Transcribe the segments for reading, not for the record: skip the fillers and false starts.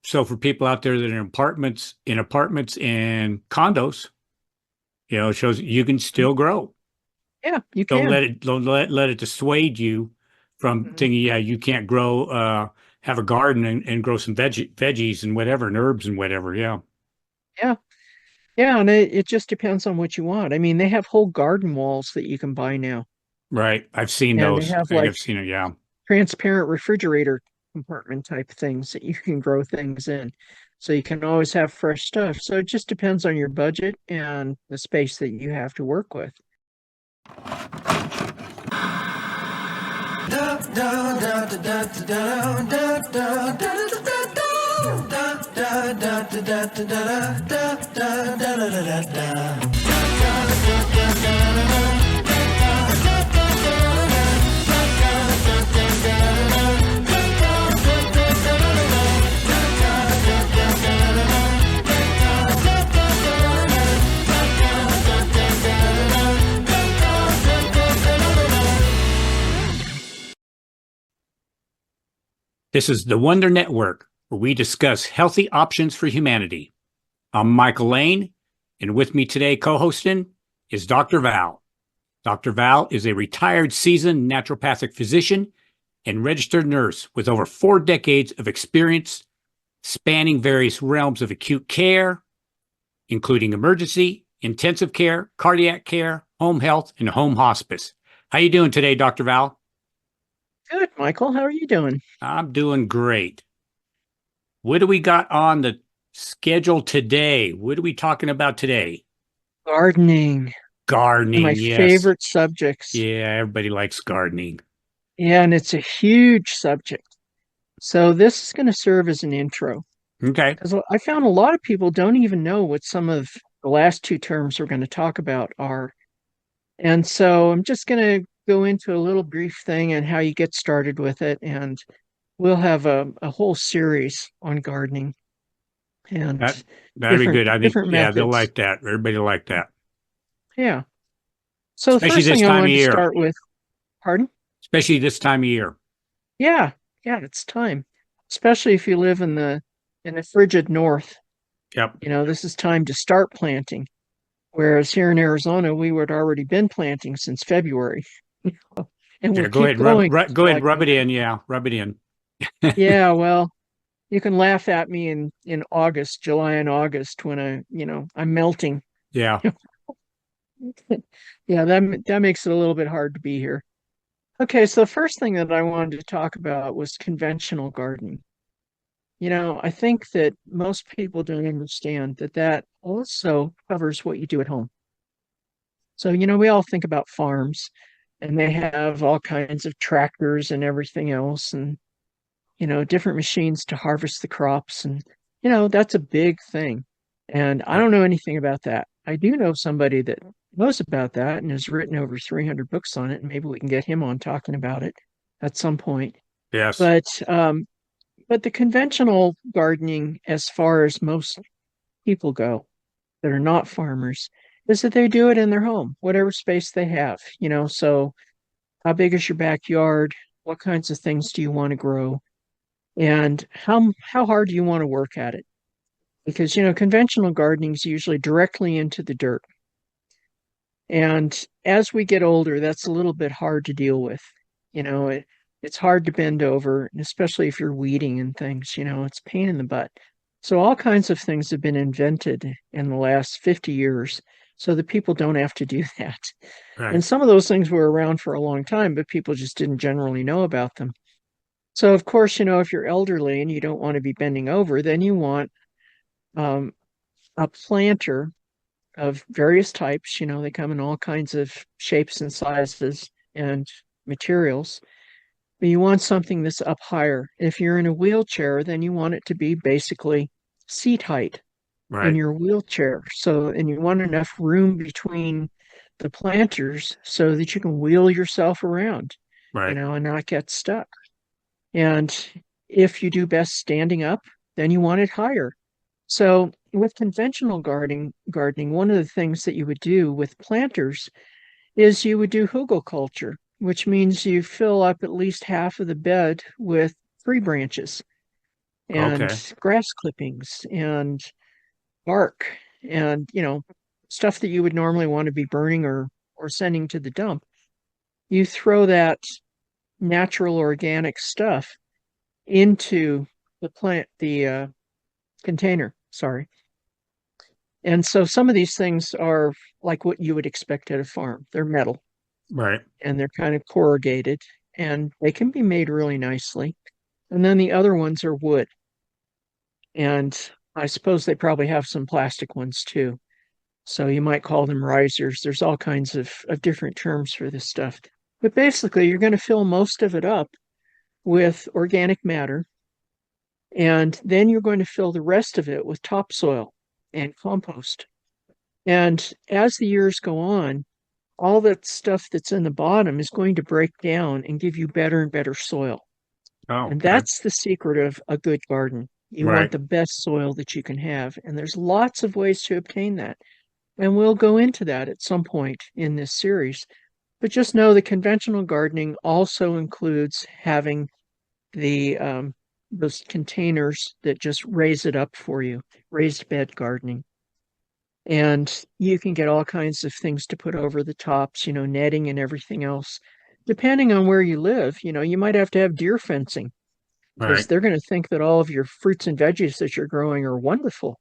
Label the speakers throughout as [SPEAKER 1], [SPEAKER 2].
[SPEAKER 1] So for people out there that are in apartments and condos, it shows you can still grow.
[SPEAKER 2] Yeah, you
[SPEAKER 1] Don't
[SPEAKER 2] can.
[SPEAKER 1] let it don't let it dissuade you from
[SPEAKER 2] Mhm.
[SPEAKER 1] thinking, yeah, you can't grow, have a garden and grow some veggies and whatever and herbs and whatever. Yeah.
[SPEAKER 2] Yeah. Yeah, and it just depends on what you want. I mean, they have whole garden walls that you can buy now.
[SPEAKER 1] Right. I've seen
[SPEAKER 2] And they
[SPEAKER 1] those.
[SPEAKER 2] have like
[SPEAKER 1] I've seen it. Yeah.
[SPEAKER 2] transparent refrigerator compartment type things that you can grow things in. So you can always have fresh stuff. So it just depends on your budget and the space that you have to work with.
[SPEAKER 1] This is the Wonder Network, where we discuss healthy options for humanity. I'm Michael Laine, and with me today, co-hosting, is Dr. Val. Dr. Val is a retired seasoned naturopathic physician and registered nurse with over 4 decades of experience spanning various realms of acute care, including emergency, intensive care, cardiac care, home health, and home hospice. How you doing today, Dr. Val?
[SPEAKER 2] Good, Michael. How are you doing?
[SPEAKER 1] I'm doing great. What do we got on the schedule today? What are we talking about today?
[SPEAKER 2] Gardening, one of my
[SPEAKER 1] Gardening, yes.
[SPEAKER 2] favorite subjects.
[SPEAKER 1] Yeah, everybody likes gardening.
[SPEAKER 2] Yeah, and it's a huge subject. So this is going to serve as an intro
[SPEAKER 1] Okay.
[SPEAKER 2] because I found a lot of people don't even know what some of the last two terms we're going to talk about are. And so I'm just going to go into a little brief thing and how you get started with it. And we'll have a whole series on gardening and
[SPEAKER 1] That that'd be
[SPEAKER 2] different
[SPEAKER 1] good. I think,
[SPEAKER 2] different
[SPEAKER 1] yeah, they'll
[SPEAKER 2] methods.
[SPEAKER 1] like that. Everybody will like that.
[SPEAKER 2] Yeah. So the
[SPEAKER 1] Especially
[SPEAKER 2] first
[SPEAKER 1] this
[SPEAKER 2] thing I
[SPEAKER 1] time of
[SPEAKER 2] wanted to
[SPEAKER 1] year.
[SPEAKER 2] start with, pardon?
[SPEAKER 1] Especially this time of year.
[SPEAKER 2] Yeah, yeah, it's time. Especially if you live in the frigid north.
[SPEAKER 1] Yep.
[SPEAKER 2] This is time to start planting. Whereas here in Arizona, we would already been planting since February. And we'll
[SPEAKER 1] Yeah, go
[SPEAKER 2] keep
[SPEAKER 1] ahead and rub,
[SPEAKER 2] going
[SPEAKER 1] rub go
[SPEAKER 2] until
[SPEAKER 1] ahead
[SPEAKER 2] like
[SPEAKER 1] and rub it
[SPEAKER 2] May.
[SPEAKER 1] in. Yeah, rub it in.
[SPEAKER 2] Yeah, well, you can laugh at me in August, July and August when I'm melting.
[SPEAKER 1] Yeah.
[SPEAKER 2] Yeah, that makes it a little bit hard to be here. Okay, so the first thing that I wanted to talk about was conventional gardening. I think that most people don't understand that that also covers what you do at home. So, we all think about farms and they have all kinds of tractors and everything else and, different machines to harvest the crops. And, that's a big thing. And I
[SPEAKER 1] Right.
[SPEAKER 2] don't know anything about that. I do know somebody that knows about that and has written over 300 books on it. And maybe we can get him on talking about it at some point.
[SPEAKER 1] Yes.
[SPEAKER 2] But, um, but the conventional gardening, as far as most people go that are not farmers, is that they do it in their home, whatever space they have. So how big is your backyard? What kinds of things do you want to grow? And how hard do you want to work at it? Because conventional gardening is usually directly into the dirt. And as we get older, that's a little bit hard to deal with. It's hard to bend over, and especially if you're weeding and things, it's a pain in the butt. So all kinds of things have been invented in the last 50 years so that people don't have to do that.
[SPEAKER 1] Right.
[SPEAKER 2] And some of those things were around for a long time, but people just didn't generally know about them. So of course, if you're elderly and you don't want to be bending over, then you want um, a planter of various types. They come in all kinds of shapes and sizes and materials. But you want something that's up higher. If you're in a wheelchair, then you want it to be basically seat height in
[SPEAKER 1] Right.
[SPEAKER 2] your wheelchair. And you want enough room between the planters so that you can wheel yourself around,
[SPEAKER 1] Right.
[SPEAKER 2] and not get stuck. And if you do best standing up, then you want it higher. So with conventional gardening, one of the things that you would do with planters is you would do Hügelkultur, which means you fill up at least half of the bed with tree branches. and
[SPEAKER 1] Okay.
[SPEAKER 2] grass clippings and bark and, stuff that you would normally want to be burning or sending to the dump. You throw that natural organic stuff into the container, sorry. And so some of these things are like what you would expect at a farm. They're metal
[SPEAKER 1] Right.
[SPEAKER 2] and they're kind of corrugated and they can be made really nicely. And then the other ones are wood. And I suppose they probably have some plastic ones too. So you might call them risers. There's all kinds of different terms for this stuff. But basically, you're going to fill most of it up with organic matter. And then you're going to fill the rest of it with topsoil and compost. And as the years go on, all that stuff that's in the bottom is going to break down and give you better and better soil.
[SPEAKER 1] Oh,
[SPEAKER 2] And
[SPEAKER 1] okay.
[SPEAKER 2] that's the secret of a good garden. You want
[SPEAKER 1] Right.
[SPEAKER 2] the best soil that you can have. And there's lots of ways to obtain that. And we'll go into that at some point in this series. But just know the conventional gardening also includes having the those containers that just raise it up for you, raised bed gardening. And you can get all kinds of things to put over the tops, netting and everything else. Depending on where you live, you might have to have deer fencing because
[SPEAKER 1] Right.
[SPEAKER 2] they're going to think that all of your fruits and veggies that you're growing are wonderful,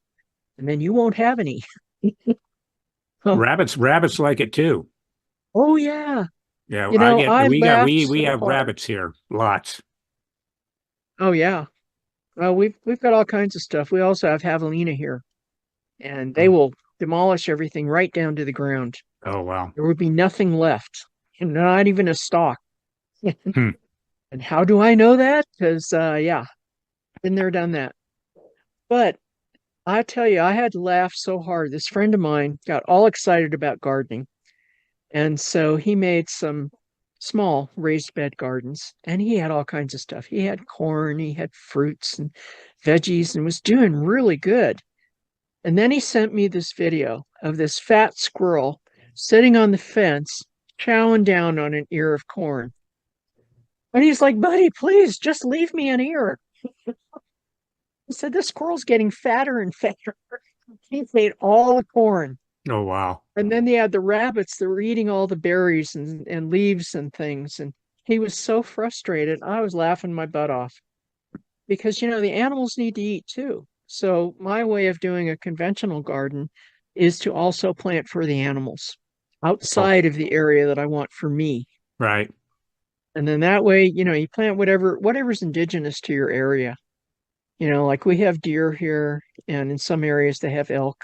[SPEAKER 2] and then you won't have any.
[SPEAKER 1] Rabbits like it too.
[SPEAKER 2] Oh yeah.
[SPEAKER 1] Yeah, I get
[SPEAKER 2] I
[SPEAKER 1] we got
[SPEAKER 2] laughed
[SPEAKER 1] we
[SPEAKER 2] so
[SPEAKER 1] have
[SPEAKER 2] hard.
[SPEAKER 1] rabbits here. Lots.
[SPEAKER 2] Oh yeah. Well, we've got all kinds of stuff. We also have javelina here, and they
[SPEAKER 1] Oh,
[SPEAKER 2] will demolish everything right down to the ground.
[SPEAKER 1] oh wow.
[SPEAKER 2] There would be nothing left, and not even a stalk.
[SPEAKER 1] Hmm.
[SPEAKER 2] And how do I know that? Because yeah, been there, done that. But I tell you, I had to laugh so hard. This friend of mine got all excited about gardening, and so he made some small raised bed gardens, and he had all kinds of stuff. He had corn, he had fruits and veggies, and was doing really good. And then he sent me this video of this fat squirrel sitting on the fence, chowing down on an ear of corn. And he's like, buddy, please just leave me an ear. He said, this squirrel's getting fatter and fatter. He ate all the corn.
[SPEAKER 1] Oh wow.
[SPEAKER 2] And then they had the rabbits that were eating all the berries and leaves and things. And he was so frustrated. I was laughing my butt off because, the animals need to eat too. So my way of doing a conventional garden is to also plant for the animals
[SPEAKER 1] Oh,
[SPEAKER 2] outside of the area that I want for me.
[SPEAKER 1] right.
[SPEAKER 2] And then that way, you plant whatever's indigenous to your area. Like we have deer here, and in some areas they have elk.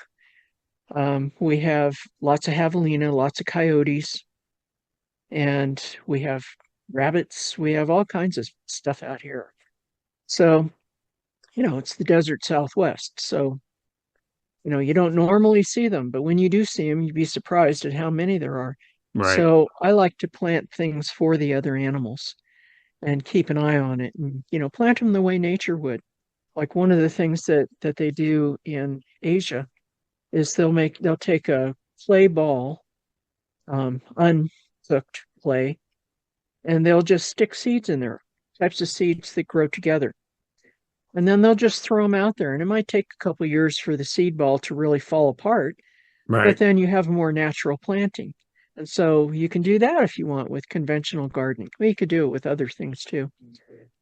[SPEAKER 2] We have lots of javelina, lots of coyotes, and we have rabbits. We have all kinds of stuff out here. So, it's the desert Southwest. So, you don't normally see them, but when you do see them, you'd be surprised at how many there are.
[SPEAKER 1] Right.
[SPEAKER 2] So I like to plant things for the other animals and keep an eye on it and, plant them the way nature would. Like one of the things that they do in Asia is they'll take a clay ball, uncooked clay, and they'll just stick seeds in there, types of seeds that grow together. And then they'll just throw them out there. And it might take a couple years for the seed ball to really fall apart, but
[SPEAKER 1] Right.
[SPEAKER 2] then you have more natural planting. And so you can do that if you want with conventional gardening. Well, you could do it with other things too.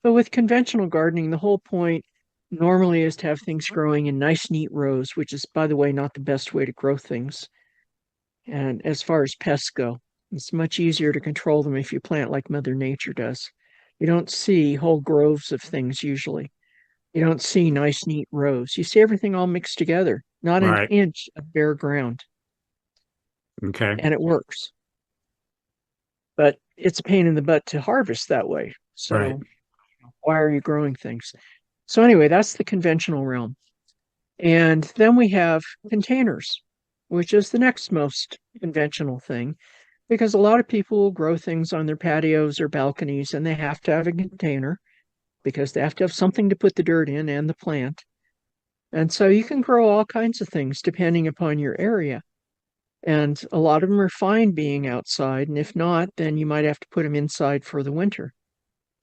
[SPEAKER 2] But with conventional gardening, the whole point normally is to have things growing in nice, neat rows, which is, by the way, not the best way to grow things. And as far as pests go, it's much easier to control them if you plant like Mother Nature does. You don't see whole groves of things usually. You don't see nice, neat rows. You see everything all mixed together, not an
[SPEAKER 1] Right.
[SPEAKER 2] inch of bare ground,
[SPEAKER 1] Okay.
[SPEAKER 2] and it works. But it's a pain in the butt to harvest that way.
[SPEAKER 1] Right.
[SPEAKER 2] So why are you growing things? So anyway, that's the conventional realm. And then we have containers, which is the next most conventional thing, because a lot of people grow things on their patios or balconies and they have to have a container because they have to have something to put the dirt in and the plant. And so you can grow all kinds of things depending upon your area. And a lot of them are fine being outside. And if not, then you might have to put them inside for the winter.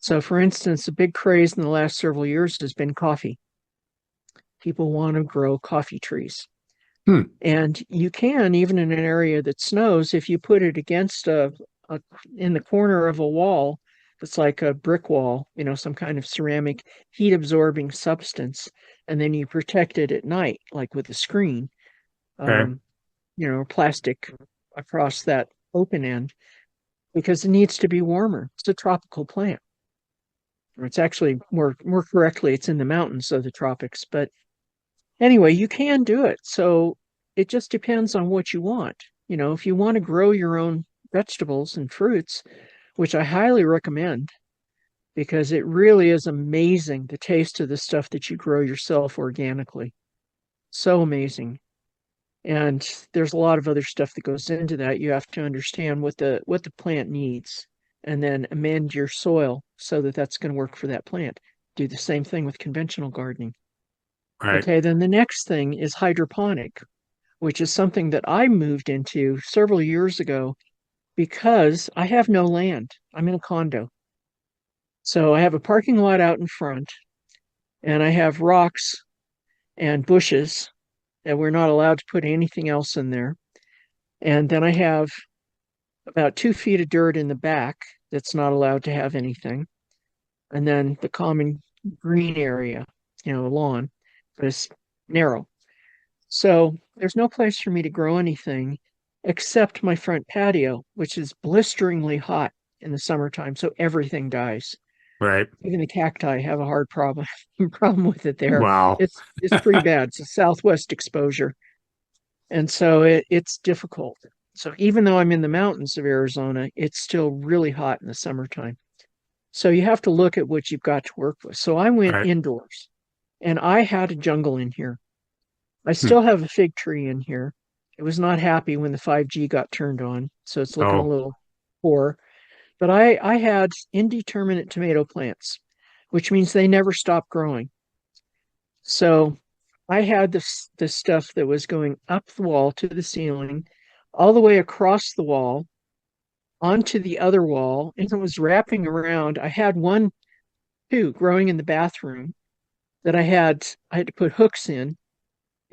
[SPEAKER 2] So, for instance, a big craze in the last several years has been coffee. People want to grow coffee trees.
[SPEAKER 1] Hmm.
[SPEAKER 2] And you can, even in an area that snows, if you put it against a in the corner of a wall that's like a brick wall, some kind of ceramic heat absorbing substance, and then you protect it at night, like with a screen,
[SPEAKER 1] Okay.
[SPEAKER 2] um, plastic across that open end, because it needs to be warmer. It's a tropical plant. Or it's actually more correctly, it's in the mountains of the tropics. But anyway, you can do it. So it just depends on what you want. If you want to grow your own vegetables and fruits, which I highly recommend because it really is amazing the taste of the stuff that you grow yourself organically. So amazing. And there's a lot of other stuff that goes into that. You have to understand what the plant needs and then amend your soil so that that's going to work for that plant. Do the same thing with conventional gardening.
[SPEAKER 1] Right.
[SPEAKER 2] Okay, then the next thing is hydroponic, which is something that I moved into several years ago because I have no land. I'm in a condo. So I have a parking lot out in front and I have rocks and bushes and we're not allowed to put anything else in there. And then I have about 2 feet of dirt in the back that's not allowed to have anything. And then the common green area, lawn, but it's narrow. So there's no place for me to grow anything except my front patio, which is blisteringly hot in the summertime. So everything dies.
[SPEAKER 1] Right.
[SPEAKER 2] Even the cacti have a hard problem with it there.
[SPEAKER 1] Wow.
[SPEAKER 2] It's pretty bad. It's a southwest exposure. And so it's difficult. So even though I'm in the mountains of Arizona, it's still really hot in the summertime. So you have to look at what you've got to work with. So I went
[SPEAKER 1] Right.
[SPEAKER 2] indoors and I had a jungle in here. I
[SPEAKER 1] Hmm.
[SPEAKER 2] still have a fig tree in here. It was not happy when the 5G got turned on, so it's looking a
[SPEAKER 1] Oh,
[SPEAKER 2] little poor. But I had indeterminate tomato plants, which means they never stop growing. So I had this stuff that was going up the wall to the ceiling, all the way across the wall onto the other wall, and it was wrapping around. I had one too growing in the bathroom that I had to put hooks in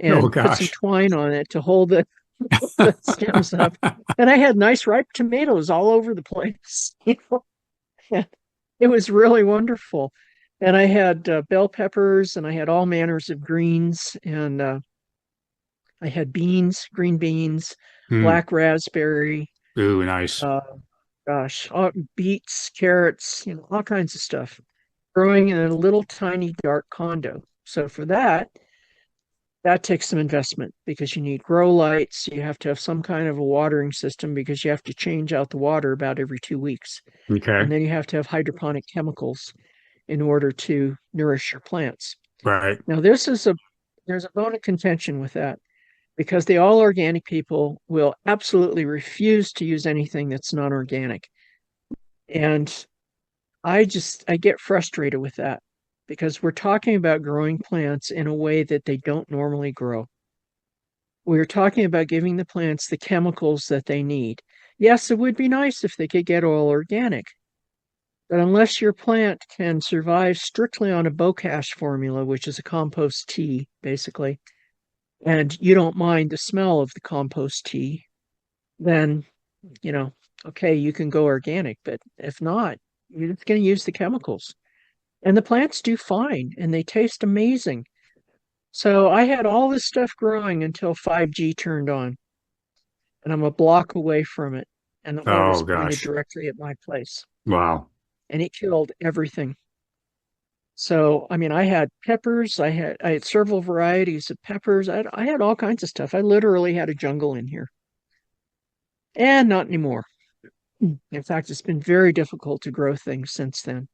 [SPEAKER 1] oh
[SPEAKER 2] and put some
[SPEAKER 1] gosh.
[SPEAKER 2] twine on it to hold the stems up. And I had nice ripe tomatoes all over the place. Yeah, it was really wonderful. And I had bell peppers and I had all manners of greens and I had beans, green beans,
[SPEAKER 1] Hmm.
[SPEAKER 2] black raspberry,
[SPEAKER 1] Ooh, nice.
[SPEAKER 2] uh, beets, carrots, all kinds of stuff growing in a little tiny dark condo. So for that takes some investment because you need grow lights. You have to have some kind of a watering system because you have to change out the water about every 2 weeks.
[SPEAKER 1] Okay.
[SPEAKER 2] And then you have to have hydroponic chemicals in order to nourish your plants.
[SPEAKER 1] Right.
[SPEAKER 2] Now, there's a bone of contention with that because the all organic people will absolutely refuse to use anything that's non organic. And I get frustrated with that because we're talking about growing plants in a way that they don't normally grow. We're talking about giving the plants the chemicals that they need. Yes, it would be nice if they could get all organic, but unless your plant can survive strictly on a bokash formula, which is a compost tea, basically, and you don't mind the smell of the compost tea, then, you know, okay, you can go organic, but if not, you're just going to use the chemicals. And the plants do fine and they taste amazing. So I had all this stuff growing until 5G turned on. And I'm a block away from it, and the water's
[SPEAKER 1] Oh
[SPEAKER 2] pointed
[SPEAKER 1] gosh.
[SPEAKER 2] directly at my place,
[SPEAKER 1] Wow.
[SPEAKER 2] and it killed everything. So, I mean, I had peppers, I had several varieties of peppers, I had all kinds of stuff. I literally had a jungle in here, and not anymore. In fact, it's been very difficult to grow things since then.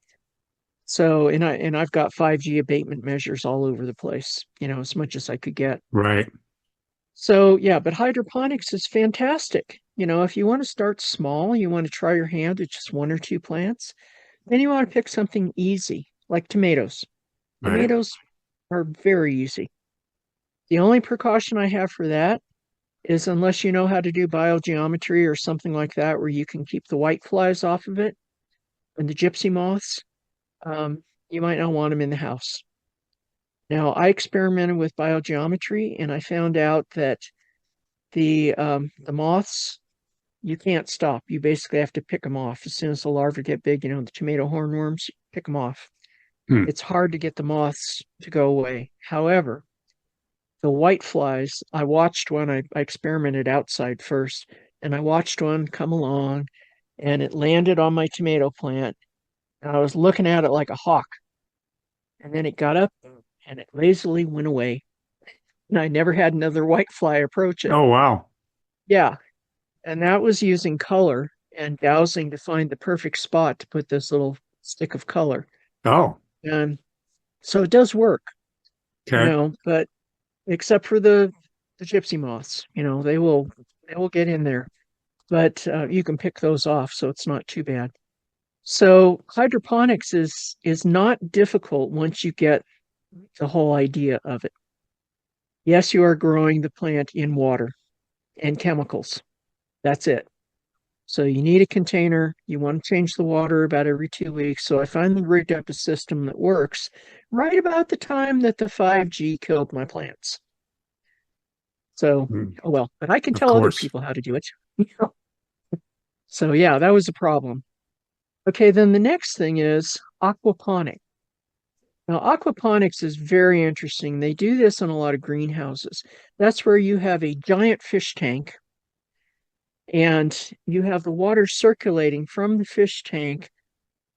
[SPEAKER 2] So, and I've got 5G abatement measures all over the place, as much as I could get.
[SPEAKER 1] Right.
[SPEAKER 2] So, yeah, but hydroponics is fantastic. If you want to start small, you want to try your hand at just one or two plants, then you want to pick something easy, like tomatoes.
[SPEAKER 1] Right.
[SPEAKER 2] Tomatoes are very easy. The only precaution I have for that is unless you know how to do biogeometry or something like that, where you can keep the white flies off of it and the gypsy moths, you might not want them in the house. Now, I experimented with biogeometry and I found out that the moths, you can't stop. You basically have to pick them off. As soon as the larvae get big, the tomato hornworms, pick them off.
[SPEAKER 1] Hmm.
[SPEAKER 2] It's hard to get the moths to go away. However, the white flies, I watched one, I experimented outside first, and I watched one come along and it landed on my tomato plant. And I was looking at it like a hawk. And then it got up and it lazily went away. And I never had another white fly approach it.
[SPEAKER 1] Oh, wow.
[SPEAKER 2] Yeah. And that was using color and dowsing to find the perfect spot to put this little stick of color.
[SPEAKER 1] Oh,
[SPEAKER 2] And so it does work,
[SPEAKER 1] okay.
[SPEAKER 2] but except for the gypsy moths, they will get in there, but you can pick those off, so it's not too bad. So hydroponics is not difficult once you get the whole idea of it. Yes, you are growing the plant in water and chemicals. That's it. So you need a container. You want to change the water about every 2 weeks. So I finally rigged up a system that works right about the time that the 5G killed my plants. So,
[SPEAKER 1] Hmm.
[SPEAKER 2] oh well, but I can
[SPEAKER 1] Of
[SPEAKER 2] tell other
[SPEAKER 1] course.
[SPEAKER 2] people how to do it. So yeah, that was a problem. Okay, then the next thing is aquaponics. Now, aquaponics is very interesting. They do this in a lot of greenhouses. That's where you have a giant fish tank and you have the water circulating from the fish tank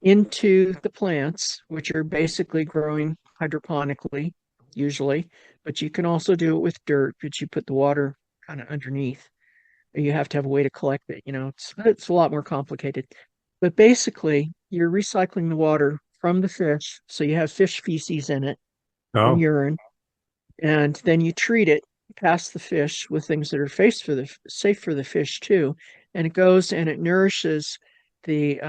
[SPEAKER 2] into the plants, which are basically growing hydroponically, usually, but you can also do it with dirt, but you put the water kind of underneath. You have to have a way to collect it. It's a lot more complicated. But basically, you're recycling the water from the fish. So you have fish feces in it and
[SPEAKER 1] Oh,
[SPEAKER 2] urine, and then you treat it past the fish with things that are safe for the fish too. And it goes and it nourishes the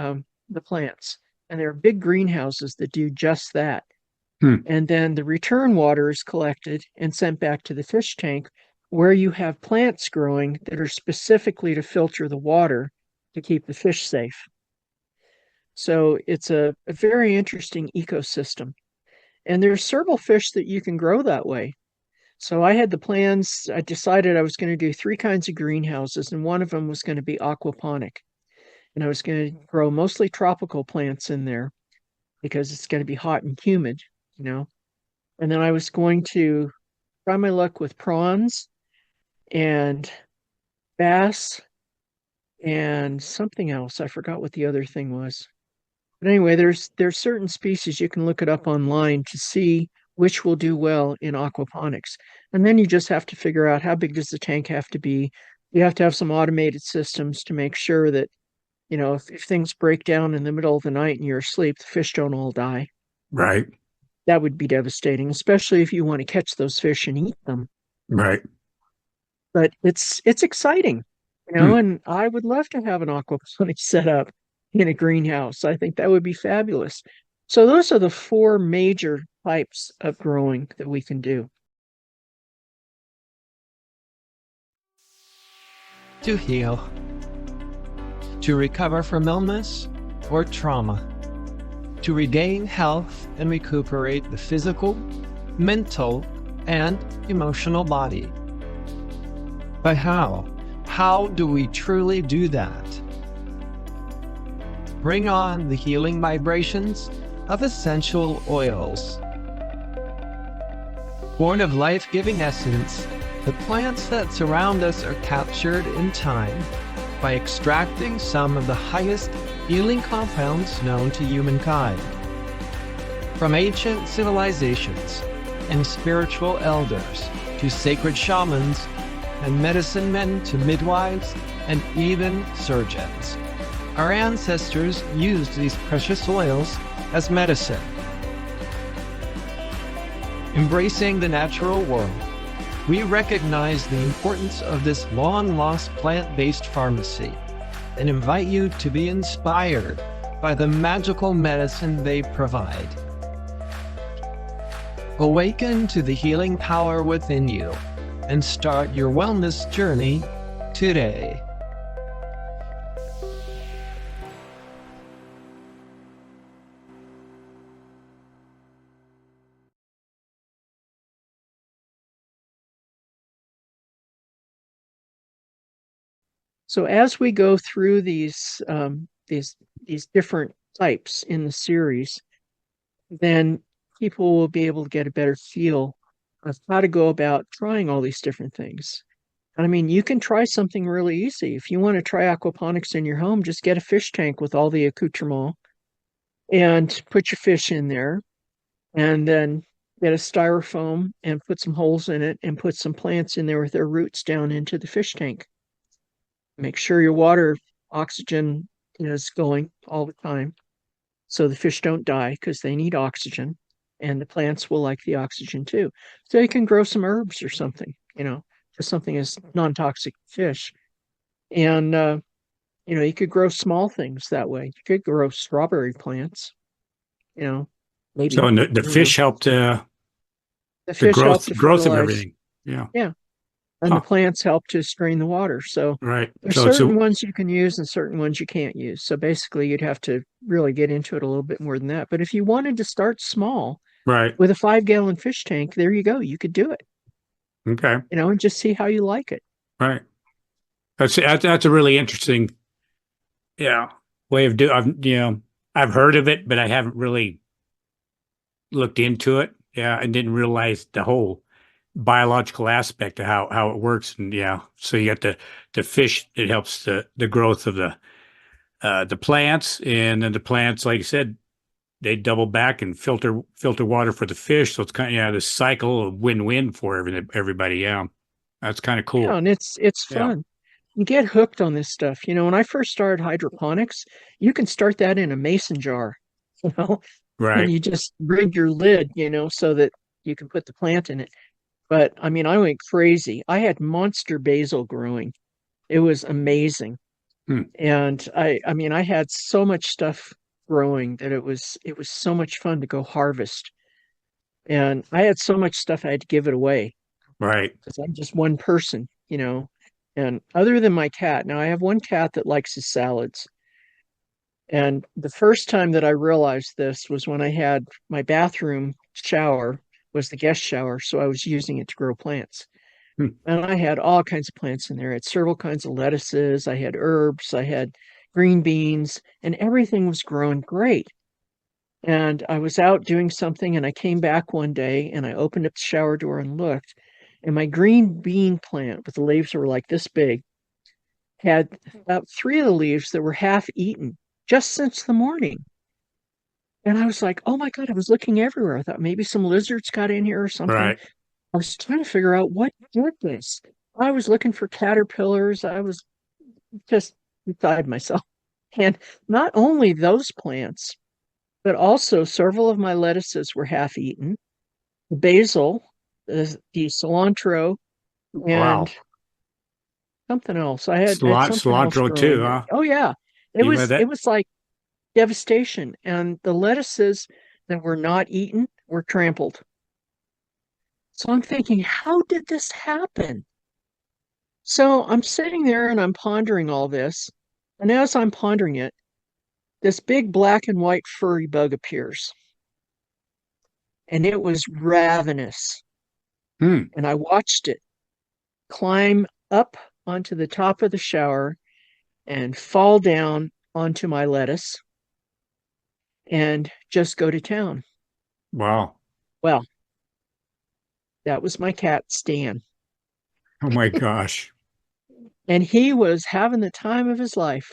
[SPEAKER 2] plants. And there are big greenhouses that do just that.
[SPEAKER 1] hmm.
[SPEAKER 2] And then the return water is collected and sent back to the fish tank where you have plants growing that are specifically to filter the water to keep the fish safe. So it's a very interesting ecosystem. And there's several fish that you can grow that way. So I had the plans, I decided I was going to do three kinds of greenhouses, and one of them was going to be aquaponic. And I was going to grow mostly tropical plants in there because it's going to be hot and humid, you know. And then I was going to try my luck with prawns and bass and something else. I forgot what the other thing was. But anyway, there's certain species you can look it up online to see which will do well in aquaponics. And then you just have to figure out how big does the tank have to be. You have to have some automated systems to make sure that, if things break down in the middle of the night and you're asleep, the fish don't all die.
[SPEAKER 1] Right.
[SPEAKER 2] That would be devastating, especially if you want to catch those fish and eat them.
[SPEAKER 1] Right.
[SPEAKER 2] But it's exciting,
[SPEAKER 1] Hmm.
[SPEAKER 2] and I would love to have an aquaponics set up in a greenhouse. I think that would be fabulous. So those are the four major types of growing that we can do.
[SPEAKER 3] To heal, to recover from illness or trauma, to regain health and recuperate the physical, mental, and emotional body. But how? How do we truly do that? Bring on the healing vibrations of essential oils. Born of life-giving essence, the plants that surround us are captured in time by extracting some of the highest healing compounds known to humankind. From ancient civilizations and spiritual elders to sacred shamans and medicine men to midwives and even surgeons, our ancestors used these precious oils as medicine. Embracing the natural world, we recognize the importance of this long-lost plant-based pharmacy and invite you to be inspired by the magical medicine they provide. Awaken to the healing power within you and start your wellness journey today.
[SPEAKER 2] So as we go through these different types in the series, then people will be able to get a better feel of how to go about trying all these different things. And I mean, you can try something really easy. If you want to try aquaponics in your home, just get a fish tank with all the accoutrement and put your fish in there, and then get a styrofoam and put some holes in it and put some plants in there with their roots down into the fish tank. Make sure your water oxygen is going all the time so the fish don't die because they need oxygen, and the plants will like the oxygen too. So you can grow some herbs or something, just something as non-toxic fish. And you could grow small things that way. You could grow strawberry plants, you know,
[SPEAKER 1] So
[SPEAKER 2] maybe.
[SPEAKER 1] and the
[SPEAKER 2] I don't know.
[SPEAKER 1] fish helped
[SPEAKER 2] The
[SPEAKER 1] the
[SPEAKER 2] fish help to
[SPEAKER 1] growth of
[SPEAKER 2] fertilize.
[SPEAKER 1] everything. Yeah.
[SPEAKER 2] Yeah. And the
[SPEAKER 1] Huh.
[SPEAKER 2] plants help to strain the water. So
[SPEAKER 1] Right.
[SPEAKER 2] there's
[SPEAKER 1] So it's
[SPEAKER 2] certain ones you can use and certain ones you can't use. So basically, you'd have to really get into it a little bit more than that. But if you wanted to start small
[SPEAKER 1] right.
[SPEAKER 2] with a 5 gallon fish tank, there you go. You could do it,
[SPEAKER 1] Okay.
[SPEAKER 2] and just see how you like it.
[SPEAKER 1] Right. That's a really interesting, yeah, way of do. I've heard of it, but I haven't really looked into it. Yeah, I didn't realize the whole biological aspect of how it works. And yeah, so you got the fish. It helps the growth of the plants, and then the plants, like I said, they double back and filter water for the fish. So it's kind of, yeah, this cycle of win-win for everybody. Yeah, that's kind of
[SPEAKER 2] Yeah,
[SPEAKER 1] cool.
[SPEAKER 2] and it's
[SPEAKER 1] Yeah.
[SPEAKER 2] fun. You get hooked on this stuff. When I first started hydroponics, you can start that in a mason jar, you know, and
[SPEAKER 1] Right.
[SPEAKER 2] you just rig your lid, so that you can put the plant in it. But I mean, I went crazy. I had monster basil growing. It was amazing.
[SPEAKER 1] Hmm.
[SPEAKER 2] And I mean, I had so much stuff growing that it was so much fun to go harvest. And I had so much stuff I had to give it away
[SPEAKER 1] Right.
[SPEAKER 2] because I'm just one person. And other than my cat, now I have one cat that likes his salads. And the first time that I realized this was when I had my bathroom shower was the guest shower, so I was using it to grow plants.
[SPEAKER 1] Hmm.
[SPEAKER 2] And I had all kinds of plants in there. I had several kinds of lettuces, I had herbs, I had green beans, and everything was growing great. And I was out doing something, and I came back one day and I opened up the shower door and looked, and my green bean plant with the leaves that were like this big had about three of the leaves that were half eaten just since the morning. And I was like, oh my God, I was looking everywhere. I thought maybe some lizards got in here or something.
[SPEAKER 1] Right.
[SPEAKER 2] I was trying to figure out what did this. I was looking for caterpillars. I was just beside myself. And not only those plants, but also several of my lettuces were half eaten. The basil, the cilantro, and
[SPEAKER 1] Wow.
[SPEAKER 2] something else. I had something else
[SPEAKER 1] Cilantro too,
[SPEAKER 2] growing there.
[SPEAKER 1] huh?
[SPEAKER 2] Oh yeah. It
[SPEAKER 1] You
[SPEAKER 2] was
[SPEAKER 1] had
[SPEAKER 2] it
[SPEAKER 1] that?
[SPEAKER 2] was like devastation. And the lettuces that were not eaten were trampled. So I'm thinking, how did this happen? So I'm sitting there and I'm pondering all this. And as I'm pondering it, this big black and white furry bug appears. And it was ravenous.
[SPEAKER 1] Hmm.
[SPEAKER 2] And I watched it climb up onto the top of the shower and fall down onto my lettuce and just go to town.
[SPEAKER 1] Wow.
[SPEAKER 2] Well, that was my cat, Stan.
[SPEAKER 1] Oh my gosh.
[SPEAKER 2] And he was having the time of his life.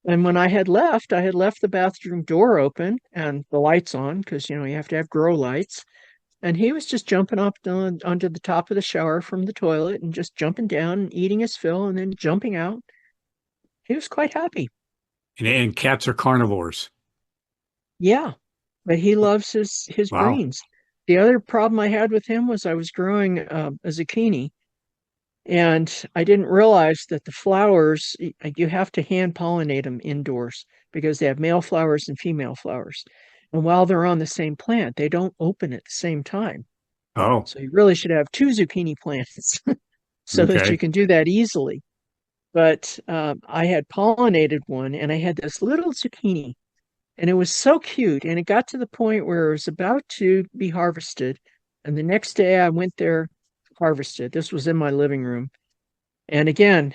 [SPEAKER 2] And when I had left the bathroom door open and the lights on because, you have to have grow lights. And he was just jumping up onto the top of the shower from the toilet and just jumping down and eating his fill and then jumping out. He was quite happy.
[SPEAKER 1] And cats are carnivores.
[SPEAKER 2] Yeah, but he loves his
[SPEAKER 1] Wow.
[SPEAKER 2] greens. The other problem I had with him was I was growing a zucchini, and I didn't realize that the flowers, you have to hand pollinate them indoors because they have male flowers and female flowers. And while they're on the same plant, they don't open at the same time.
[SPEAKER 1] Oh,
[SPEAKER 2] So you really should have two zucchini plants so that you
[SPEAKER 1] okay.
[SPEAKER 2] can do that easily. But I had pollinated one and I had this little zucchini and it was so cute. And it got to the point where it was about to be harvested. And the next day I went there, harvested. This was in my living room. And again,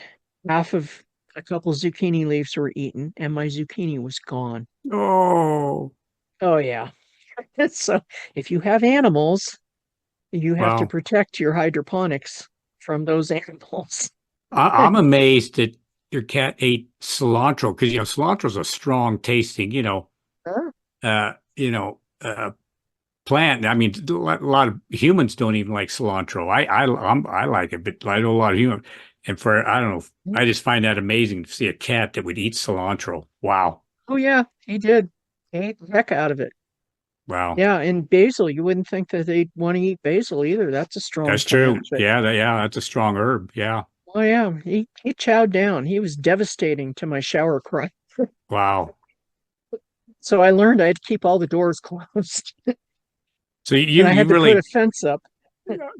[SPEAKER 2] half of a couple zucchini leaves were eaten, and my zucchini was gone.
[SPEAKER 1] Oh,
[SPEAKER 2] Oh yeah. So if you have animals, you have to
[SPEAKER 1] wow.
[SPEAKER 2] protect your hydroponics from those animals.
[SPEAKER 1] I'm amazed that your cat ate cilantro because cilantro's a strong tasting,
[SPEAKER 2] Huh?
[SPEAKER 1] plant. I mean, a lot of humans don't even like cilantro. I like it, but I know a lot of humans. And I don't know, I just find that amazing to see a cat that would eat cilantro. Wow,
[SPEAKER 2] Oh yeah, he did. He ate the heck out of it.
[SPEAKER 1] wow,
[SPEAKER 2] Yeah, and basil, you wouldn't think that they'd want to eat basil either. That's a strong
[SPEAKER 1] that's
[SPEAKER 2] plant,
[SPEAKER 1] true.
[SPEAKER 2] but
[SPEAKER 1] Yeah, that's a strong herb. Yeah,
[SPEAKER 2] oh yeah, he chowed down. He was devastating to my shower cry.
[SPEAKER 1] wow.
[SPEAKER 2] So I learned I had to keep all the doors closed,
[SPEAKER 1] So
[SPEAKER 2] and
[SPEAKER 1] you
[SPEAKER 2] I
[SPEAKER 1] you
[SPEAKER 2] had to put a
[SPEAKER 1] really,
[SPEAKER 2] fence up.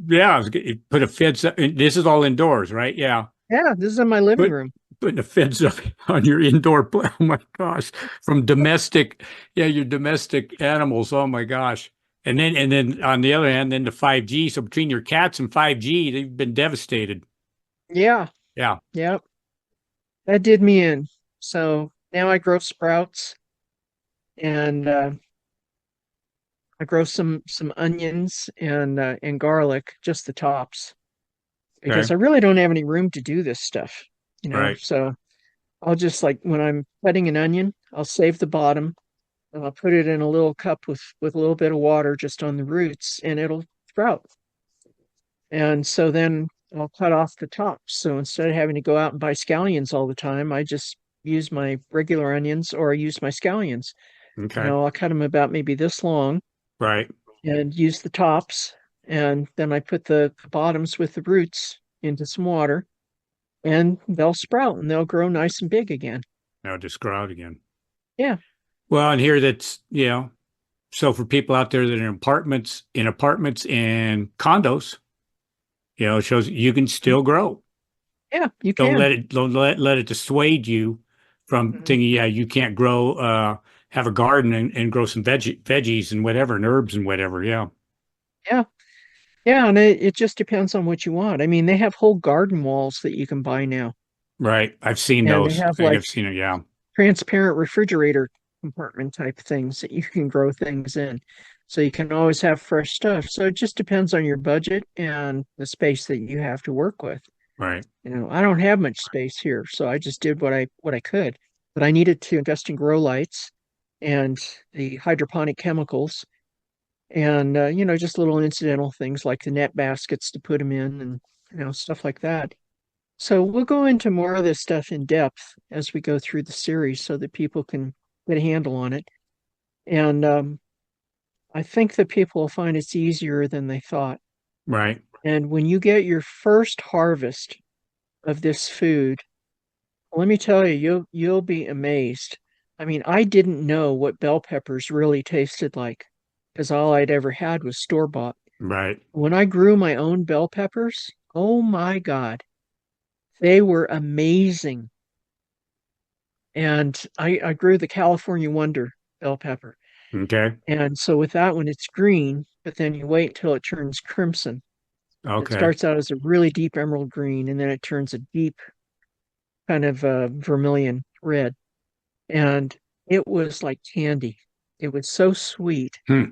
[SPEAKER 1] yeah, you put a fence up. This is all indoors, right? Yeah.
[SPEAKER 2] Yeah, this is in my living
[SPEAKER 1] Put
[SPEAKER 2] room.
[SPEAKER 1] putting a fence up on your indoor plant. Oh my gosh. From domestic, yeah, your domestic animals. Oh my gosh. And then on the other hand, then the 5G. So between your cats and 5G, they've been devastated.
[SPEAKER 2] Yeah,
[SPEAKER 1] Yeah.
[SPEAKER 2] yeah, that did me in. So now I grow sprouts and I grow some onions and garlic, just the tops, because
[SPEAKER 1] Okay.
[SPEAKER 2] I really don't have any room to do this stuff,
[SPEAKER 1] Right.
[SPEAKER 2] So I'll just like when I'm cutting an onion, I'll save the bottom and I'll put it in a little cup with a little bit of water just on the roots and it'll sprout. And so then I'll cut off the tops. So instead of having to go out and buy scallions all the time, I just use my regular onions or I use my scallions.
[SPEAKER 1] Okay.
[SPEAKER 2] I'll cut them about maybe this long
[SPEAKER 1] Right.
[SPEAKER 2] and use the tops. And then I put the bottoms with the roots into some water and they'll sprout and they'll grow nice and big again.
[SPEAKER 1] Now just grow out again.
[SPEAKER 2] Yeah.
[SPEAKER 1] Well, and here so for people out there that are in apartments and condos, it shows you can still grow.
[SPEAKER 2] Yeah, you
[SPEAKER 1] Don't
[SPEAKER 2] can.
[SPEAKER 1] let it don't let it dissuade you from
[SPEAKER 2] Mhm.
[SPEAKER 1] thinking, yeah, you can't grow have a garden and grow some veggies and whatever and herbs and whatever. Yeah.
[SPEAKER 2] Yeah. Yeah. And it just depends on what you want. I mean, they have whole garden walls that you can buy now.
[SPEAKER 1] Right. I've seen
[SPEAKER 2] And they
[SPEAKER 1] those.
[SPEAKER 2] have
[SPEAKER 1] I think
[SPEAKER 2] like
[SPEAKER 1] I've seen it. Yeah.
[SPEAKER 2] transparent refrigerator compartment type things that you can grow things in. So you can always have fresh stuff. So it just depends on your budget and the space that you have to work with.
[SPEAKER 1] Right.
[SPEAKER 2] I don't have much space here, so I just did what I could. But I needed to invest in grow lights and the hydroponic chemicals and just little incidental things like the net baskets to put them in and stuff like that. So we'll go into more of this stuff in depth as we go through the series so that people can get a handle on it. And I think that people will find it's easier than they thought.
[SPEAKER 1] Right.
[SPEAKER 2] And when you get your first harvest of this food, let me tell you, you'll be amazed. I mean, I didn't know what bell peppers really tasted like because all I'd ever had was store-bought.
[SPEAKER 1] Right.
[SPEAKER 2] When I grew my own bell peppers, oh my God, they were amazing. And I grew the California Wonder bell pepper.
[SPEAKER 1] Okay.
[SPEAKER 2] And so with that one, it's green, but then you wait till it turns crimson. It
[SPEAKER 1] Okay.
[SPEAKER 2] starts out as a really deep emerald green, and then it turns a deep kind of vermilion red. And it was like candy. It was so sweet
[SPEAKER 1] Hmm.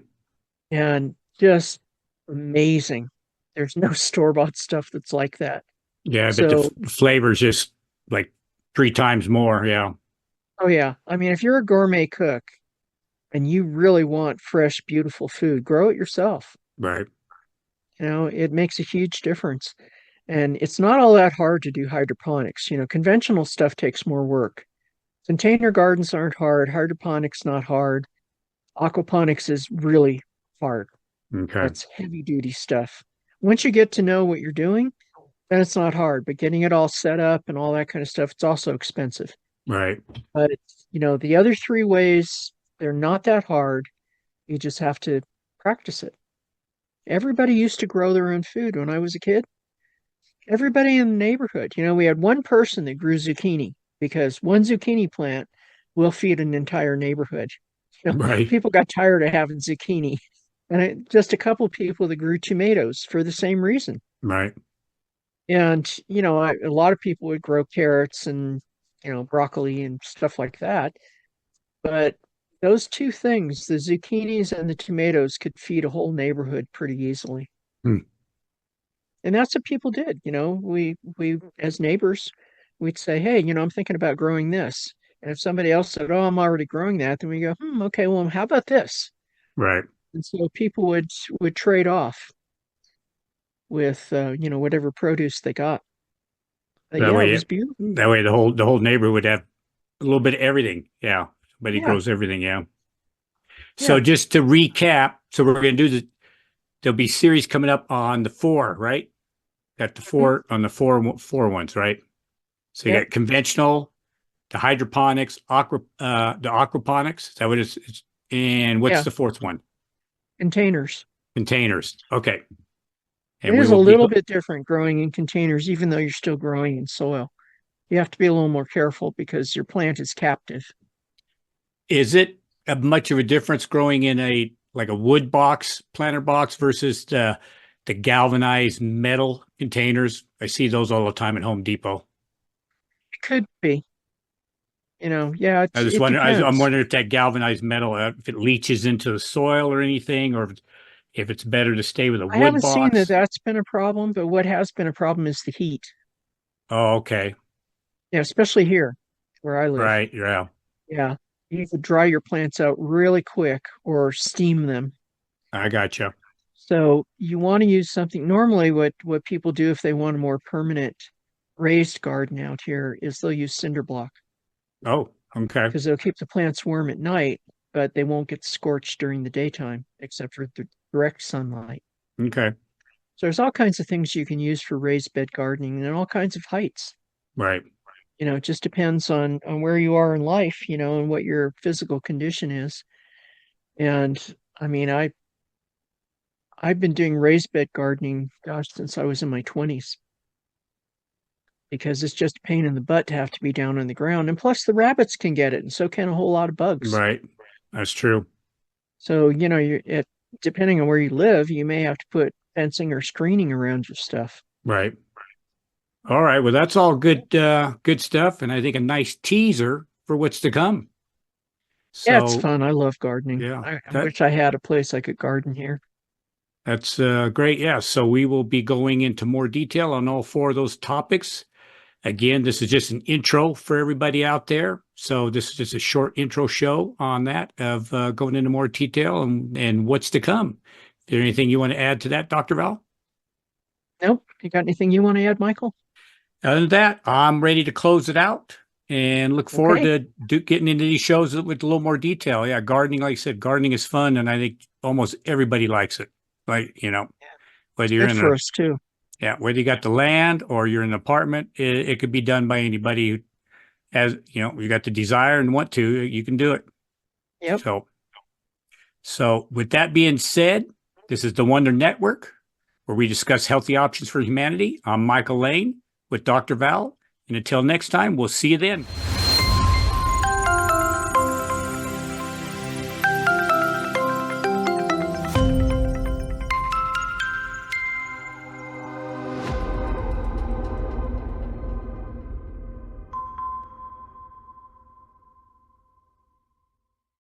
[SPEAKER 2] and just amazing. There's no store-bought stuff that's like that.
[SPEAKER 1] Yeah. But the
[SPEAKER 2] So,
[SPEAKER 1] flavor's just like 3 times more. Yeah.
[SPEAKER 2] oh yeah. I mean, if you're a gourmet cook and you really want fresh, beautiful food, grow it yourself.
[SPEAKER 1] Right.
[SPEAKER 2] It makes a huge difference. And it's not all that hard to do hydroponics. Conventional stuff takes more work. Container gardens aren't hard. Hydroponics not hard. Aquaponics is really hard.
[SPEAKER 1] Okay.
[SPEAKER 2] That's heavy duty stuff. Once you get to know what you're doing, then it's not hard. But getting it all set up and all that kind of stuff, it's also expensive.
[SPEAKER 1] Right.
[SPEAKER 2] But the other three ways, they're not that hard. You just have to practice it. Everybody used to grow their own food when I was a kid. Everybody in the neighborhood. We had one person that grew zucchini because one zucchini plant will feed an entire neighborhood.
[SPEAKER 1] Right.
[SPEAKER 2] People got tired of having zucchini, and just a couple of people that grew tomatoes for the same reason.
[SPEAKER 1] Right.
[SPEAKER 2] And a lot of people would grow carrots and broccoli and stuff like that. But those two things, the zucchinis and the tomatoes, could feed a whole neighborhood pretty easily.
[SPEAKER 1] Hmm.
[SPEAKER 2] And that's what people did. We as neighbors, we'd say, hey, I'm thinking about growing this. And if somebody else said, oh, I'm already growing that, then we go, okay, well, how about this?
[SPEAKER 1] Right.
[SPEAKER 2] And so people would trade off with whatever produce they got. But
[SPEAKER 1] That
[SPEAKER 2] yeah, it
[SPEAKER 1] way,
[SPEAKER 2] was beautiful.
[SPEAKER 1] that way the whole neighborhood would have a little bit of everything. Yeah. Somebody
[SPEAKER 2] Yeah,
[SPEAKER 1] grows everything. Yeah. So
[SPEAKER 2] yeah.
[SPEAKER 1] just to recap, so we're going to do there'll be series coming up on the 4, right? Got the
[SPEAKER 2] Mhm.
[SPEAKER 1] 4 on the four ones, right? So you
[SPEAKER 2] Yep,
[SPEAKER 1] got conventional, the hydroponics, the aquaponics. Is that what it's and what's
[SPEAKER 2] yeah.
[SPEAKER 1] the fourth one?
[SPEAKER 2] Containers.
[SPEAKER 1] Containers. Okay.
[SPEAKER 2] It
[SPEAKER 1] And we
[SPEAKER 2] is a
[SPEAKER 1] will be,
[SPEAKER 2] little bit different growing in containers, even though you're still growing in soil. You have to be a little more careful because your plant is captive.
[SPEAKER 1] is it much of a difference growing in like a wood box, planter box versus the galvanized metal containers? I see those all the time at Home Depot.
[SPEAKER 2] It could be, yeah,
[SPEAKER 1] I just
[SPEAKER 2] it
[SPEAKER 1] wonder. I'm
[SPEAKER 2] depends.
[SPEAKER 1] wondering if that galvanized metal, if it leaches into the soil or anything, or if it's better to stay with a
[SPEAKER 2] I
[SPEAKER 1] wood
[SPEAKER 2] haven't seen that
[SPEAKER 1] box.
[SPEAKER 2] that's been a problem, but what has been a problem is the heat.
[SPEAKER 1] Oh, okay.
[SPEAKER 2] Yeah, especially here where I live.
[SPEAKER 1] Right. Yeah.
[SPEAKER 2] Yeah, you could dry your plants out really quick or steam them.
[SPEAKER 1] I gotcha.
[SPEAKER 2] So you want to use something. Normally, what people do if they want a more permanent raised garden out here is they'll use cinder block
[SPEAKER 1] Oh, okay.
[SPEAKER 2] because they'll keep the plants warm at night, but they won't get scorched during the daytime except for the direct sunlight.
[SPEAKER 1] Okay.
[SPEAKER 2] So there's all kinds of things you can use for raised bed gardening and all kinds of heights.
[SPEAKER 1] Right.
[SPEAKER 2] It just depends on where you are in life, and what your physical condition is. And I mean, I've been doing raised bed gardening, gosh, since I was in my 20s because it's just a pain in the butt to have to be down on the ground. And plus the rabbits can get it, and so can a whole lot of bugs.
[SPEAKER 1] Right. That's true.
[SPEAKER 2] So, depending on where you live, you may have to put fencing or screening around your stuff.
[SPEAKER 1] Right. All right. Well, that's all good stuff, and I think a nice teaser for what's to come.
[SPEAKER 2] Yeah, it's
[SPEAKER 1] So,
[SPEAKER 2] fun. I love gardening.
[SPEAKER 1] yeah,
[SPEAKER 2] I wish I had a place I could garden here.
[SPEAKER 1] that's great. Yeah. So we will be going into more detail on all 4 of those topics. Again, this is just an intro for everybody out there. So this is just a short intro show on that of going into more detail and what's to come. Is there anything you want to add to that, Dr. Val?
[SPEAKER 2] Nope. You got anything you want to add, Michael?
[SPEAKER 1] Other than that, I'm ready to close it out and look forward
[SPEAKER 2] Okay.
[SPEAKER 1] to getting into these shows with a little more detail. Yeah, gardening, like I said, gardening is fun, and I think almost everybody likes it. Like, whether you're
[SPEAKER 2] Good
[SPEAKER 1] in
[SPEAKER 2] for us too.
[SPEAKER 1] whether you got the land or you're in an apartment, it could be done by anybody who has, you got the desire and want to, you can do it.
[SPEAKER 2] Yep.
[SPEAKER 1] So with that being said, this is the Wonder Network, where we discuss healthy options for humanity. I'm Michael Laine with Dr. Val. And until next time, we'll see you then.